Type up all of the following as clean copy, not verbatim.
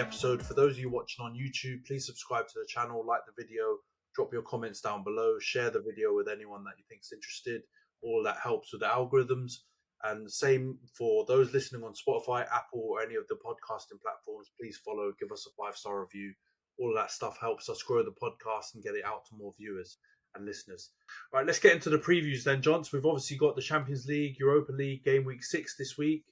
episode. For those of you watching on YouTube, please subscribe to the channel, like the video, drop your comments down below, share the video with anyone that you think is interested. All that helps with the algorithms. And same for those listening on Spotify, Apple, or any of the podcasting platforms. Please follow, give us a 5-star review. All of that stuff helps us grow the podcast and get it out to more viewers and listeners. All right, let's get into the previews then, John. So we've obviously got the Champions League, Europa League, game week 6 this week,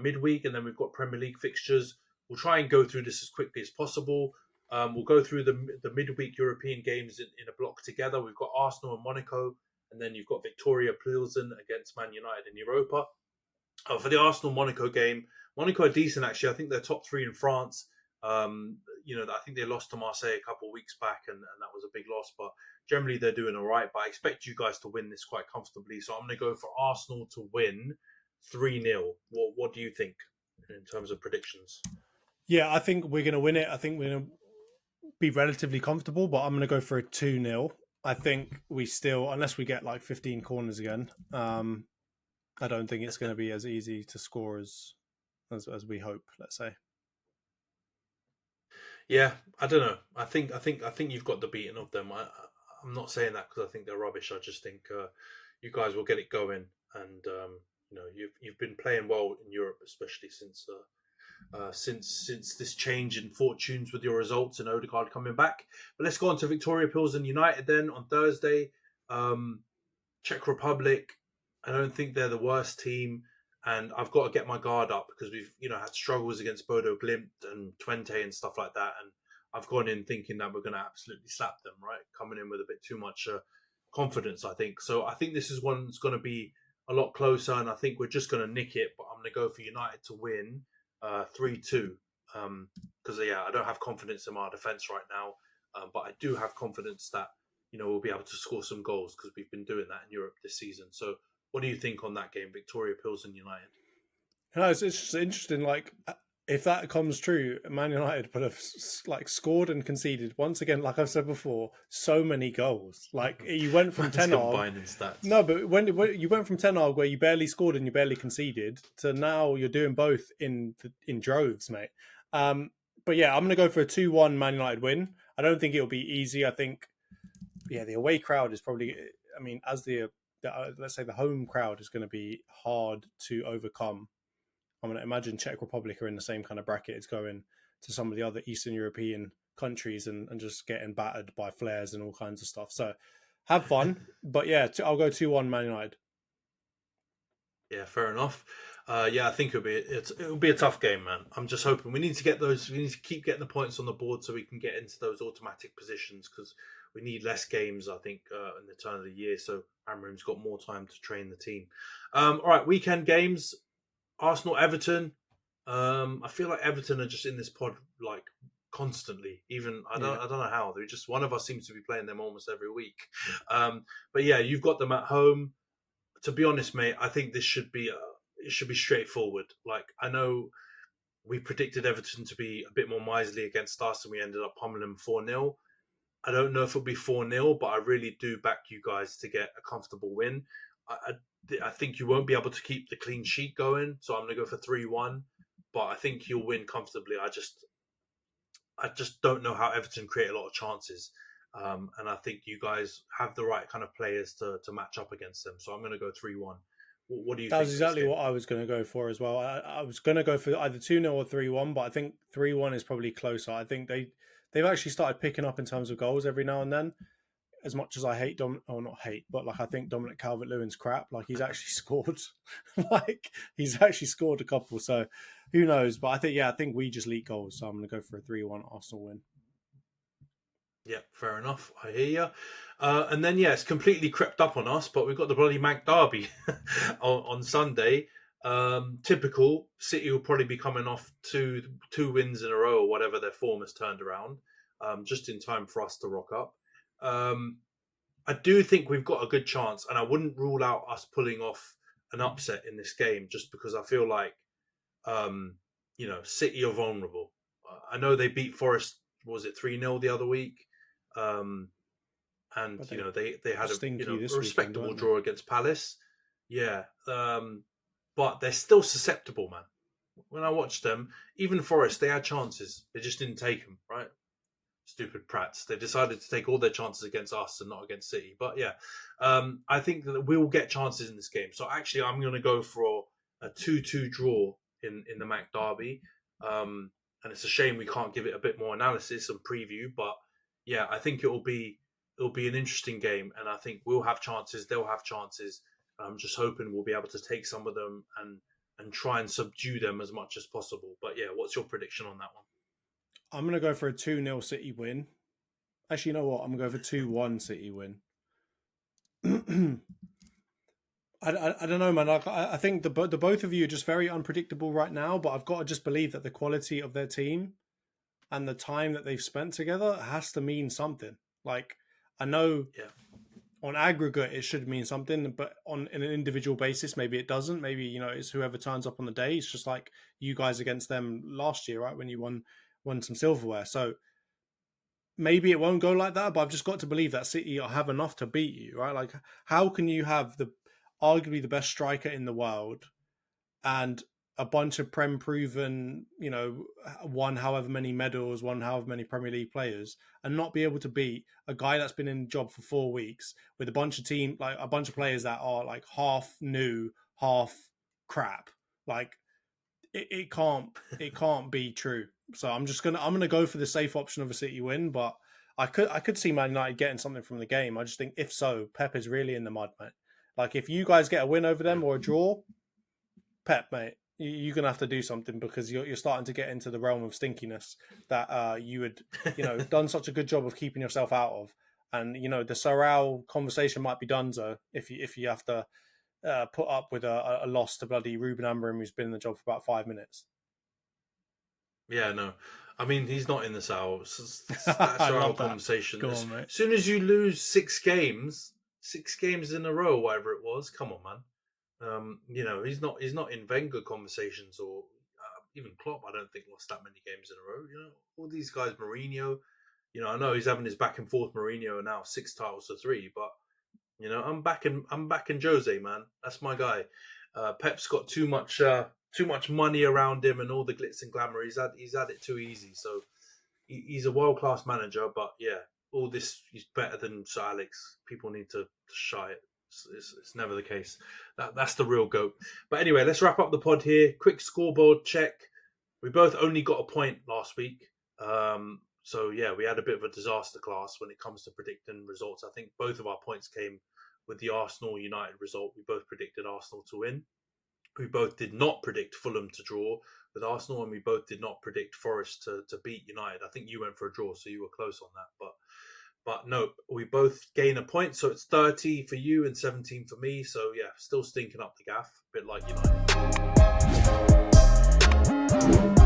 midweek, and then we've got Premier League fixtures. We'll try and go through this as quickly as possible. We'll go through the midweek European games in a block together. We've got Arsenal and Monaco, and then you've got Victoria Pilsen against Man United in Europa. For the Arsenal-Monaco game, Monaco are decent, actually. I think they're top 3 in France. I think they lost to Marseille a couple of weeks back, and that was a big loss. But generally, they're doing all right. But I expect you guys to win this quite comfortably. So I'm going to go for Arsenal to win 3-0. What do you think in terms of predictions? Yeah, I think we're going to win it. I think we're going to be relatively comfortable, but I'm going to go for a 2-0. I think we still, unless we get like 15 corners again, I don't think it's going to be as easy to score as we hope, let's say. Yeah, I don't know. I think you've got the beating of them. I'm not saying that because I think they're rubbish. I just think you guys will get it going, and you've been playing well in Europe, especially since this change in fortunes with your results and Odegaard coming back. But let's go on to Victoria Pilsen United then on Thursday. Czech Republic, I don't think they're the worst team, and I've got to get my guard up because we've had struggles against Bodo Glimt and Twente and stuff like that, and I've gone in thinking that we're going to absolutely slap them, right? Coming in with a bit too much confidence, I think. So I think this is one that's going to be a lot closer, and I think we're just going to nick it, but I'm going to go for United to win 3-2 because I don't have confidence in our defence right now, but I do have confidence that we'll be able to score some goals because we've been doing that in Europe this season. So what do you think on that game, Victoria Pilsen United? It's just interesting. Like, if that comes true, Man United would have scored and conceded once again. Like I've said before, so many goals. Like you went from 10 No, but when you went from 10 where you barely scored and you barely conceded to now you're doing both in droves, mate. But yeah, I'm going to go for a 2-1 Man United win. I don't think it'll be easy. I think, the away crowd is probably. I mean, as let's say the home crowd is going to be hard to overcome. I'm going to imagine Czech Republic are in the same kind of bracket as going to some of the other Eastern European countries and just getting battered by flares and all kinds of stuff. So have fun. But yeah, I'll go 2-1 Man United. Yeah, fair enough. I think it'll be a tough game, man. I'm just hoping we need to keep getting the points on the board so we can get into those automatic positions because we need less games, I think, in the turn of the year. So Amram's got more time to train the team. All right, weekend games. Arsenal, Everton. I feel like Everton are just in this pod like constantly. Even I don't know how. They're just one of us seems to be playing them almost every week. But yeah, you've got them at home. To be honest, mate, I think this should be straightforward. Like I know we predicted Everton to be a bit more miserly against us, and we ended up pummeling them 4-0. I don't know if it'll be 4-0, but I really do back you guys to get a comfortable win. I think you won't be able to keep the clean sheet going, so I'm going to go for 3-1. But I think you'll win comfortably. I just don't know how Everton create a lot of chances, and I think you guys have the right kind of players to match up against them. So I'm going to go 3-1. What do you think? That's exactly what I was going to go for as well. I was going to go for either 2-0 or 3-1, but I think 3-1 is probably closer. I think they've actually started picking up in terms of goals every now and then. As much as I hate I think Dominic Calvert-Lewin's crap. Like he's actually scored, he's actually scored a couple. So who knows? But I think we just leak goals. So I'm going to go for a 3-1 Arsenal win. Yeah, fair enough. I hear you. And then it's completely crept up on us, but we've got the bloody Manc derby on Sunday. Typical. City will probably be coming off two wins in a row or whatever their form has turned around, just in time for us to rock up. I do think we've got a good chance, and I wouldn't rule out us pulling off an upset in this game just because I feel like, City are vulnerable. I know they beat Forest, was it 3-0 the other week? And they had a respectable draw against Palace. Yeah. But they're still susceptible, man. When I watched them, even Forest, they had chances. They just didn't take them, right? Stupid prats. They decided to take all their chances against us and not against City. But yeah, I think that we'll get chances in this game. So actually, I'm going to go for a 2-2 draw in the Manc derby. And it's a shame we can't give it a bit more analysis and preview. But yeah, I think it'll be an interesting game, and I think we'll have chances. They'll have chances. I'm just hoping we'll be able to take some of them and try and subdue them as much as possible. But yeah, what's your prediction on that one? I'm going to go for a 2-0 City win. Actually, you know what? I'm going to go for 2-1 City win. I don't know, man. Like, I think the both of you are just very unpredictable right now, but I've got to just believe that the quality of their team and the time that they've spent together has to mean something. Like, I know on aggregate it should mean something, but on an individual basis, maybe it doesn't. Maybe, you know, it's whoever turns up on the day. It's just like you guys against them last year, right? When you won some silverware. So maybe it won't go like that, but I've just got to believe that City have enough to beat you, right? Like, how can you have arguably the best striker in the world and a bunch of Prem proven, you know, won however many medals, won however many Premier League players, and not be able to beat a guy that's been in the job for 4 weeks with a bunch of players that are like half new, half crap. Like, it can't be true. So I'm gonna go for the safe option of a City win, but I could see Man United getting something from the game. I just think if so, Pep is really in the mud, mate. Like, if you guys get a win over them or a draw, Pep, mate, you're gonna have to do something, because you're starting to get into the realm of stinkiness that you had, you know, done such a good job of keeping yourself out of. And, you know, the Sorrell conversation might be donezo if you have to put up with a loss to bloody Ruben Amorim, who's been in the job for about 5 minutes. Yeah, no. I mean, he's not in the Sorrell. That's our conversation. Go on, mate. As soon as you lose 6 games in a row, whatever it was, come on, man. You know, he's not in Wenger conversations, or even Klopp. I don't think lost that many games in a row. You know, all these guys, Mourinho. You know, I know he's having his back and forth. Mourinho now 6 titles to 3, but you know, I'm backing Jose, man. That's my guy. Pep's got too much money around him and all the glitz and glamour. He's had it too easy. So he's a world-class manager, but yeah, all this, he's better than Sir Alex. People need to shy it. It's never the case. That's the real GOAT. But anyway, let's wrap up the pod here. Quick scoreboard check. We both only got a point last week. So yeah, we had a bit of a disaster class when it comes to predicting results. I think both of our points came with the Arsenal United result. We both predicted Arsenal to win. We both did not predict Fulham to draw with Arsenal, and we both did not predict Forest to beat United. I think you went for a draw, so you were close on that. But no, we both gain a point, so it's 30 for you and 17 for me. So yeah, still stinking up the gaff, a bit like United.